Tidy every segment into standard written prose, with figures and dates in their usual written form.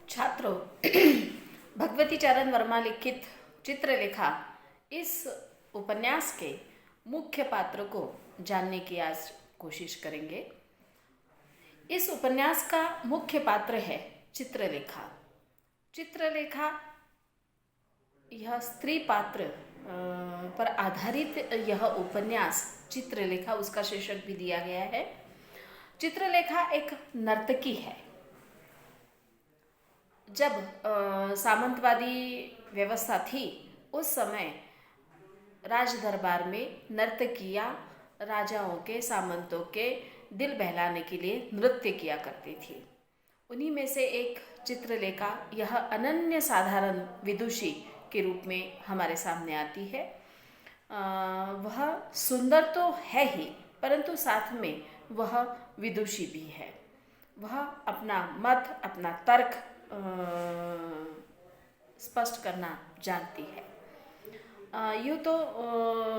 छात्रों, भगवती चरण वर्मा लिखित चित्रलेखा इस उपन्यास के मुख्य पात्र को जानने की आज कोशिश करेंगे। इस उपन्यास का मुख्य पात्र है चित्रलेखा। चित्रलेखा यह स्त्री पात्र पर आधारित यह उपन्यास चित्रलेखा, उसका शीर्षक भी दिया गया है। चित्रलेखा एक नर्तकी है। जब सामंतवादी व्यवस्था थी उस समय राज दरबार में नर्तकियाँ राजाओं के, सामंतों के दिल बहलाने के लिए नृत्य किया करती थी। उन्हीं में से एक चित्रलेखा यह अनन्य साधारण विदुषी के रूप में हमारे सामने आती है। वह सुंदर तो है ही, परंतु साथ में वह विदुषी भी है। वह अपना मत, अपना तर्क स्पष्ट करना जानती है। यूँ तो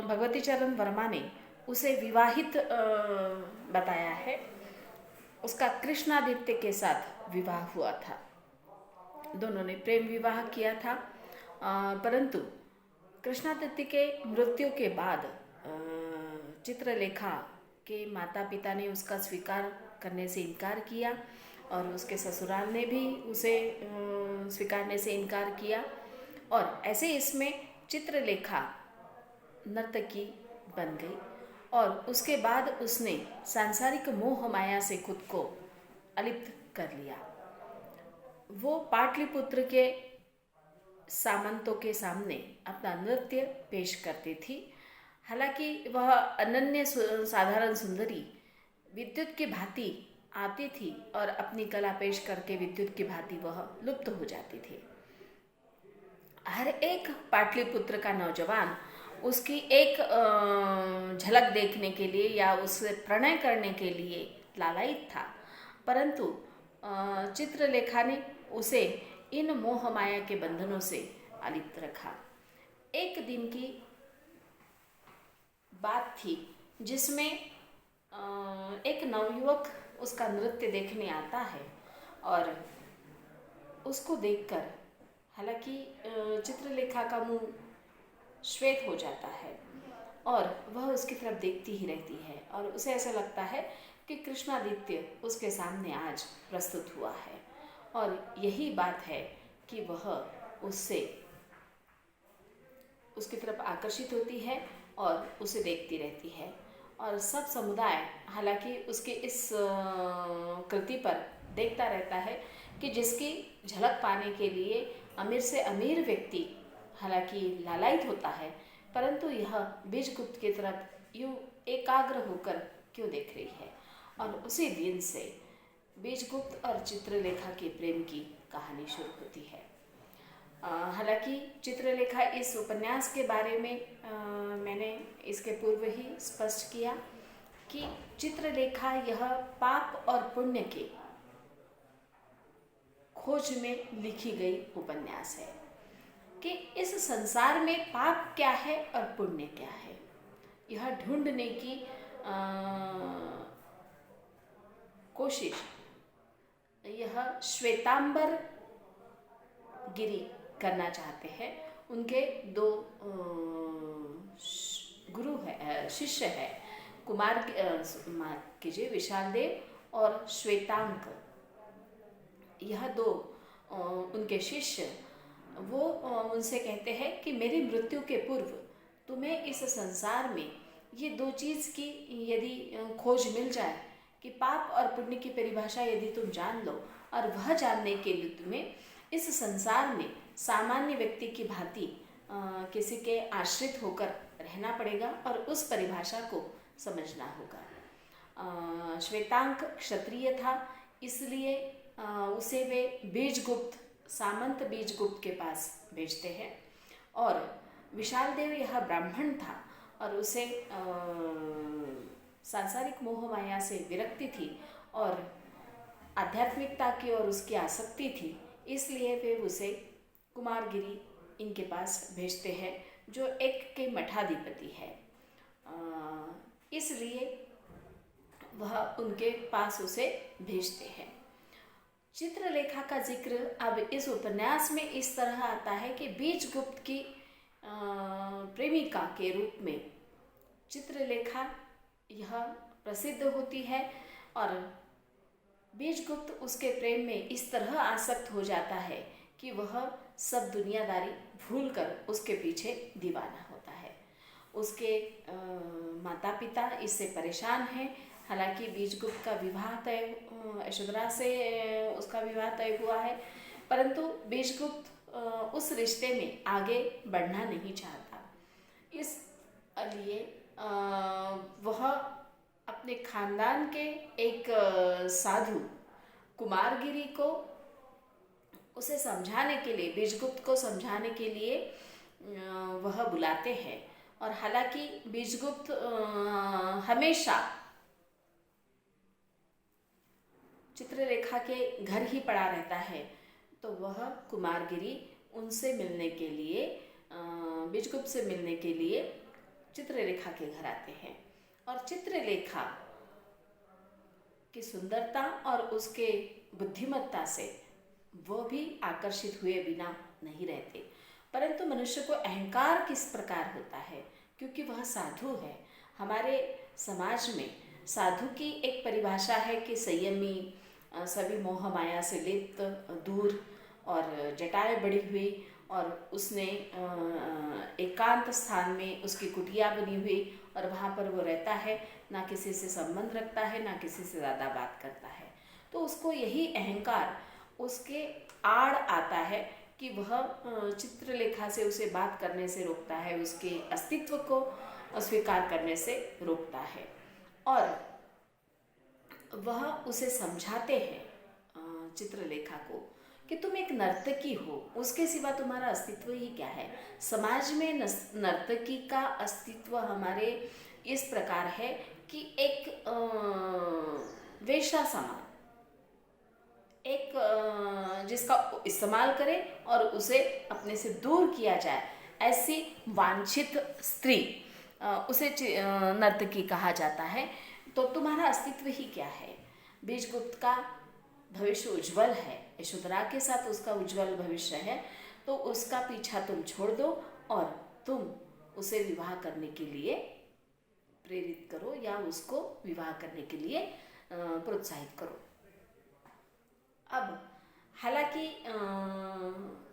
भगवती चरण वर्मा ने उसे विवाहित बताया है। उसका कृष्णादित्य के साथ विवाह हुआ था। दोनों ने प्रेम विवाह किया था, परंतु कृष्णादित्य के मृत्यु के बाद चित्रलेखा के माता पिता ने उसका स्वीकार करने से इनकार किया और उसके ससुराल ने भी उसे स्वीकारने से इनकार किया। और ऐसे इसमें चित्रलेखा नर्तकी बन गई और उसके बाद उसने सांसारिक मोह माया से खुद को अलिप्त कर लिया। वो पाटलिपुत्र के सामंतों के सामने अपना नृत्य पेश करती थी। हालांकि वह अनन्य साधारण सुंदरी विद्युत की भांति आती थी और अपनी कला पेश करके विद्युत की भांति वह लुप्त हो जाती थी। हर एक पाटलिपुत्र का नौजवान उसकी एक झलक देखने के लिए या उससे प्रणय करने के लिए लालायित था, परंतु चित्रलेखा ने उसे इन मोह माया के बंधनों से अलिप्त रखा। एक दिन की बात थी जिसमें एक नवयुवक उसका नृत्य देखने आता है और उसको देखकर, हालांकि चित्रलेखा का मुंह श्वेत हो जाता है और वह उसकी तरफ देखती ही रहती है और उसे ऐसा लगता है कि कृष्णादित्य उसके सामने आज प्रस्तुत हुआ है और यही बात है कि वह उससे उसकी तरफ आकर्षित होती है और उसे देखती रहती है। और सब समुदाय हालांकि उसके इस कृति पर देखता रहता है कि जिसकी झलक पाने के लिए अमीर से अमीर व्यक्ति हालांकि लालायित होता है, परंतु यह बीजगुप्त की तरफ यूँ एकाग्र होकर क्यों देख रही है। और उसी दिन से बीजगुप्त और चित्रलेखा के प्रेम की कहानी शुरू होती है। हालांकि चित्रलेखा इस उपन्यास के बारे में मैंने इसके पूर्व ही स्पष्ट किया कि चित्रलेखा यह पाप और पुण्य के खोज में लिखी गई उपन्यास है कि इस संसार में पाप क्या है और पुण्य क्या है, यह ढूंढने की कोशिश यह श्वेतांबर गिरी करना चाहते हैं। उनके दो गुरु है, शिष्य है, कुमार कीजिए विशाल देव और श्वेतांक, यह दो उनके शिष्य वो उनसे कहते हैं कि मेरी मृत्यु के पूर्व तुम्हें इस संसार में ये दो चीज़ की यदि खोज मिल जाए कि पाप और पुण्य की परिभाषा यदि तुम जान लो, और वह जानने के लिए तुम्हें इस संसार में सामान्य व्यक्ति की भांति किसी के आश्रित होकर रहना पड़ेगा और उस परिभाषा को समझना होगा। श्वेतांक क्षत्रिय था, इसलिए उसे वे बीजगुप्त, सामंत बीजगुप्त के पास भेजते हैं और विशाल देव यह ब्राह्मण था और उसे सांसारिक मोह माया से विरक्ति थी और आध्यात्मिकता की ओर उसकी आसक्ति थी, इसलिए वे उसे कुमारगिरी इनके पास भेजते हैं जो एक के मठाधिपति है। इसलिए वह उनके पास उसे भेजते हैं। चित्रलेखा का जिक्र अब इस उपन्यास में इस तरह आता है कि बीजगुप्त की प्रेमिका के रूप में चित्रलेखा यह प्रसिद्ध होती है और बीजगुप्त उसके प्रेम में इस तरह आसक्त हो जाता है कि वह सब दुनियादारी भूलकर उसके पीछे दीवाना होता है। उसके माता पिता इससे परेशान हैं। हालांकि बीजगुप्त का विवाह तय यशोधरा से उसका विवाह तय हुआ है, परंतु बीजगुप्त उस रिश्ते में आगे बढ़ना नहीं चाहता। इसलिए वह अपने खानदान के एक साधु कुमारगिरी को उसे समझाने के लिए, बीजगुप्त को समझाने के लिए वह बुलाते हैं। और हालांकि बीजगुप्त हमेशा चित्रलेखा के घर ही पड़ा रहता है, तो वह कुमारगिरी उनसे मिलने के लिए, बीजगुप्त से मिलने के लिए चित्रलेखा के घर आते हैं। और चित्रलेखा की सुंदरता और उसके बुद्धिमत्ता से वो भी आकर्षित हुए बिना नहीं रहते। परंतु मनुष्य को अहंकार किस प्रकार होता है, क्योंकि वह साधु है। हमारे समाज में साधु की एक परिभाषा है कि संयमी, सभी मोह माया से लिप्त, दूर और जटाएं बढ़ी हुई, और उसने एकांत स्थान में उसकी कुटिया बनी हुई और वहाँ पर वो रहता है, ना किसी से संबंध रखता है, ना किसी से ज़्यादा बात करता है। तो उसको यही अहंकार उसके आड़ आता है कि वह चित्रलेखा से उसे बात करने से रोकता है, उसके अस्तित्व को स्वीकार करने से रोकता है। और वह उसे समझाते हैं चित्रलेखा को कि तुम एक नर्तकी हो, उसके सिवा तुम्हारा अस्तित्व ही क्या है। समाज में नर्तकी का अस्तित्व हमारे इस प्रकार है कि एक वेश्या समान, एक जिसका इस्तेमाल करे और उसे अपने से दूर किया जाए, ऐसी वांछित स्त्री, उसे नर्तकी कहा जाता है। तो तुम्हारा अस्तित्व ही क्या है। बीजगुप्त का भविष्य उज्जवल है, यशोधरा के साथ उसका उज्जवल भविष्य है, तो उसका पीछा तुम छोड़ दो और तुम उसे विवाह करने के लिए प्रेरित करो या उसको विवाह करने के लिए प्रोत्साहित करो। अब हालांकि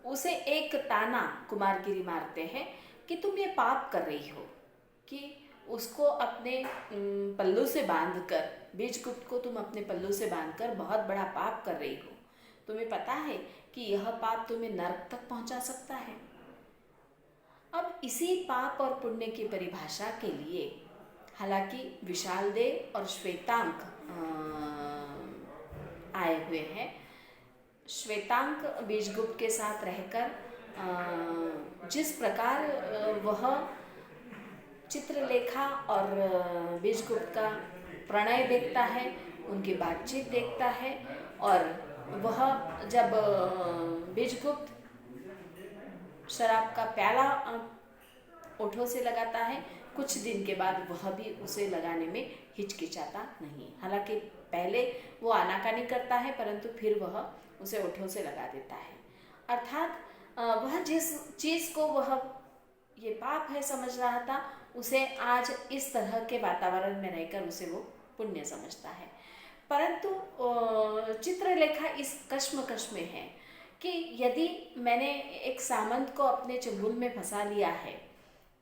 उसे एक ताना कुमारगिरी मारते हैं कि तुम ये पाप कर रही हो, कि उसको अपने पल्लू से बांधकर, बीजगुप्त को तुम अपने पल्लू से बांधकर बहुत बड़ा पाप कर रही हो। तुम्हें पता है कि यह पाप तुम्हें नरक तक पहुंचा सकता है। अब इसी पाप और पुण्य की परिभाषा के लिए हालांकि विशालदेव और श्वेतांक आए हुए हैं। श्वेतांक बीजगुप्त के साथ रहकर जिस प्रकार वह चित्रलेखा और बीजगुप्त का प्रणय देखता है, उनकी बातचीत देखता है, और वह जब बीजगुप्त शराब का प्याला ओठों से लगाता है, कुछ दिन के बाद वह भी उसे लगाने में हिचकिचाता नहीं। हालांकि पहले वो आनाकानी करता है, परंतु फिर वह उसे ओठों से लगा देता है। अर्थात वह जिस चीज़ को वह ये पाप है समझ रहा था, उसे आज इस तरह के वातावरण में रहकर उसे वो पुण्य समझता है। परंतु चित्रलेखा इस कश्मकश में है कि यदि मैंने एक सामंत को अपने चंगुल में फंसा लिया है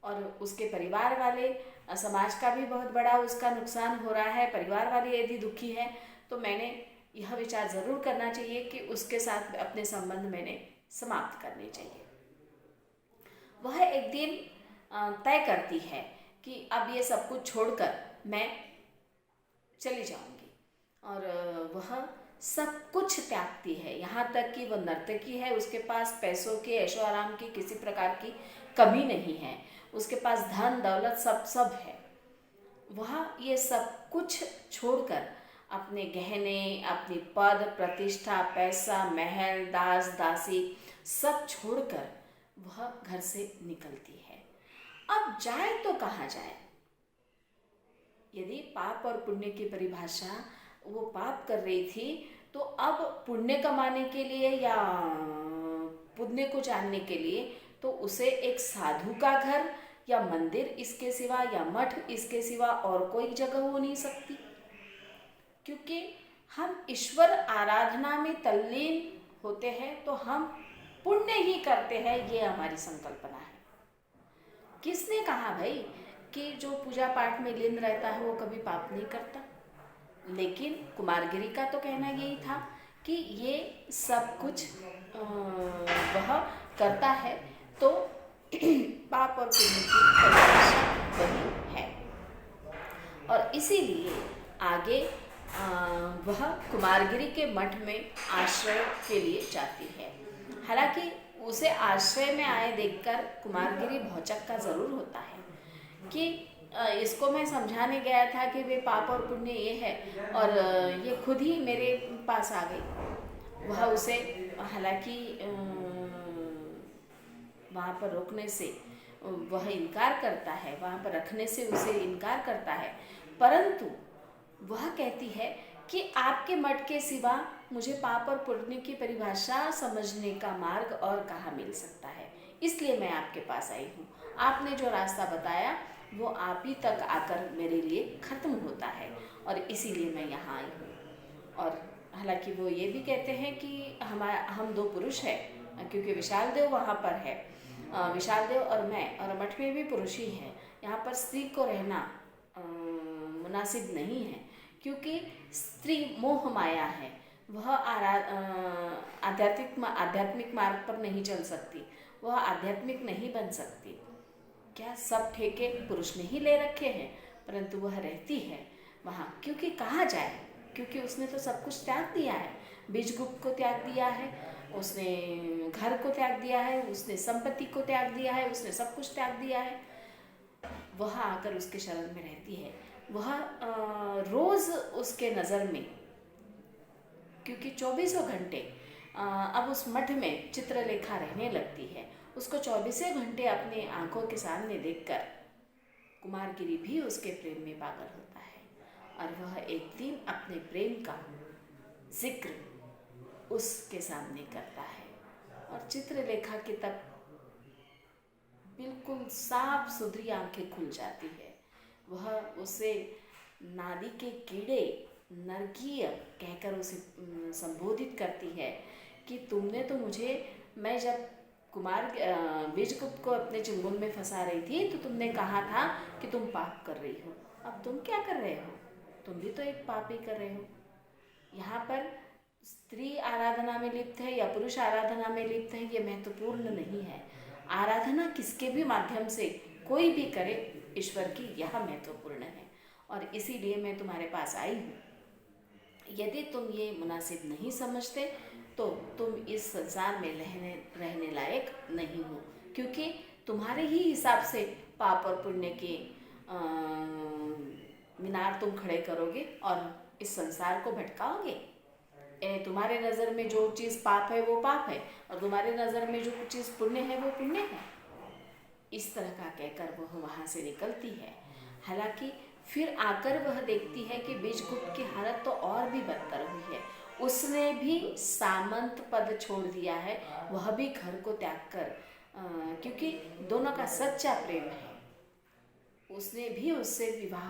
और उसके परिवार वाले, समाज का भी बहुत बड़ा उसका नुकसान हो रहा है, परिवार वाले यदि दुखी है, तो मैंने यह विचार ज़रूर करना चाहिए कि उसके साथ अपने संबंध मैंने समाप्त करने चाहिए। वह एक दिन तय करती है कि अब ये सब कुछ छोड़कर मैं चली जाऊंगी, और वह सब कुछ त्यागती है। यहाँ तक कि वह नर्तकी है, उसके पास पैसों के, ऐशो आराम की किसी प्रकार की कमी नहीं है, उसके पास धन दौलत सब है। वह ये सब कुछ छोड़कर अपने गहने, अपनी पद प्रतिष्ठा, पैसा, महल, दास दासी सब छोड़कर वह घर से निकलती है। अब जाए तो कहाँ जाए। यदि पाप और पुण्य की परिभाषा वो पाप कर रही थी, तो अब पुण्य कमाने के लिए या पुण्य को जानने के लिए तो उसे एक साधु का घर या मंदिर इसके सिवा या मठ इसके सिवा और कोई जगह हो नहीं सकती, क्योंकि हम ईश्वर आराधना में तल्लीन होते हैं तो हम पुण्य ही करते हैं, ये हमारी संकल्पना है। किसने कहा भाई कि जो पूजा पाठ में लीन रहता है वो कभी पाप नहीं करता? लेकिन कुमारगिरी का तो कहना यही था कि ये सब कुछ वह करता है, तो पाप और पुण्य की परिभाषा वही है। और इसीलिए आगे वह कुमारगिरी के मठ में आश्रय के लिए जाती है। हालांकि उसे आश्रय में आए देखकर कुमारगिरी भौचक्का ज़रूर होता है कि इसको मैं समझाने गया था कि वे पाप और पुण्य ये है और ये खुद ही मेरे पास आ गई। वह उसे हालांकि वहाँ पर रोकने से वह इनकार करता है, वहाँ पर रखने से उसे इनकार करता है, परंतु वह कहती है कि आपके मठ के सिवा मुझे पाप और पुण्य की परिभाषा समझने का मार्ग और कहाँ मिल सकता है, इसलिए मैं आपके पास आई हूँ। आपने जो रास्ता बताया वो आप ही तक आकर मेरे लिए ख़त्म होता है और इसीलिए मैं यहाँ आई हूँ। और हालांकि वो ये भी कहते हैं कि हम दो पुरुष हैं, क्योंकि विशाल देव वहाँ पर है, विशाल देव और मैं, और मठ में भी पुरुष ही है। यहाँ पर स्त्री को रहना मुनासिब नहीं है, क्योंकि स्त्री मोह माया है, वह आध्यात्मिक मार्ग पर नहीं चल सकती, वह आध्यात्मिक नहीं बन सकती। क्या सब ठेके पुरुष ने ही ले रखे हैं, परंतु वह रहती है वहाँ, क्योंकि कहाँ जाए, क्योंकि उसने तो सब कुछ त्याग दिया है। बीजगुप्त को त्याग दिया है, उसने घर को त्याग दिया है, उसने संपत्ति को त्याग दिया है, उसने सब कुछ त्याग दिया है। वह आकर उसके शरण में रहती है। वह रोज़ उसके नज़र में, क्योंकि 24 घंटे अब उस मठ में चित्रलेखा रहने लगती है, उसको 24 घंटे अपने आंखों के सामने देखकर कुमारगिरी भी उसके प्रेम में पागल होता है और वह एक दिन अपने प्रेम का जिक्र उसके सामने करता है। और चित्रलेखा की तब बिल्कुल साफ सुथरी आंखें खुल जाती है। वह उसे नादी के कीड़े नरकीय कहकर उसे संबोधित करती है कि तुमने तो मुझे, मैं जब बीजगुप्त को अपने चंगुल में फंसा रही थी तो तुमने कहा था कि तुम पाप कर रही हो, अब तुम क्या कर रहे हो? तुम भी तो एक पाप ही कर रहे हो। यहाँ पर स्त्री आराधना में लिप्त है या पुरुष आराधना में लिप्त है ये महत्वपूर्ण नहीं है। आराधना किसके भी माध्यम से कोई भी करे ईश्वर की, यह महत्वपूर्ण है। और इसीलिए मैं तुम्हारे पास आई हूँ। यदि तुम ये मुनासिब नहीं समझते तो तुम इस संसार में रहने लायक नहीं हो, क्योंकि तुम्हारे ही हिसाब से पाप और पुण्य के मीनार तुम खड़े करोगे और इस संसार को भटकाओगे। तुम्हारे नज़र में जो चीज़ पाप है वो पाप है और तुम्हारे नज़र में जो चीज़ पुण्य है वो पुण्य है। इस तरह का कहकर वह वहाँ से निकलती है। हालांकि फिर आकर वह देखती है कि बीजगुप्त की हालत तो और भी बदतर हुई है। उसने भी सामंत पद छोड़ दिया है, वह भी घर को त्याग कर, क्योंकि दोनों का सच्चा प्रेम है। उसने भी उससे विवाह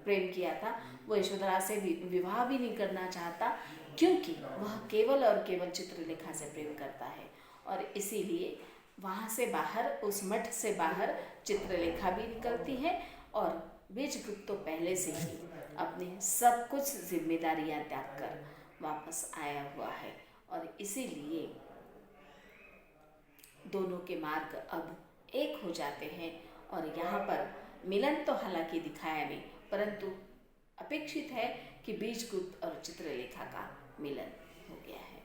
प्रेम किया था, वो यशोधरा से विवाह भी नहीं करना चाहता, क्योंकि वह केवल और केवल चित्रलेखा से प्रेम करता है। और इसीलिए वहाँ से बाहर, उस मठ से बाहर चित्रलेखा भी निकलती है और बीजगुप्त तो पहले से ही अपने सब कुछ जिम्मेदारियां त्याग कर वापस आया हुआ है। और इसीलिए दोनों के मार्ग अब एक हो जाते हैं। और यहाँ पर मिलन तो हालांकि दिखाया नहीं, परंतु अपेक्षित है कि बीजगुप्त और चित्रलेखा का मिलन हो गया है।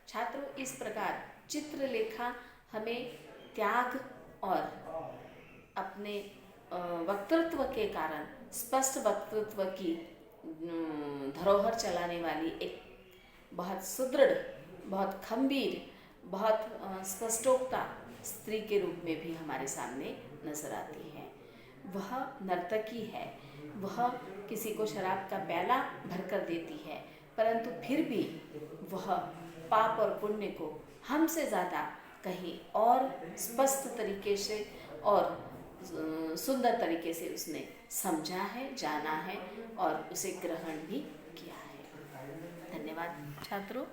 छात्रों, इस प्रकार चित्रलेखा हमें त्याग और अपने वक्तृत्व के कारण, स्पष्ट वक्तृत्व की धरोहर चलाने वाली एक बहुत सुदृढ़, बहुत खंबीर, बहुत स्पष्टोक्ता स्त्री के रूप में भी हमारे सामने नजर आती है। वह नर्तकी है, वह किसी को शराब का प्याला भर कर देती है, परंतु फिर भी वह पाप और पुण्य को हमसे ज़्यादा कहीं और स्पष्ट तरीके से और सुंदर तरीके से उसने समझा है, जाना है और उसे ग्रहण भी किया है। धन्यवाद छात्रों।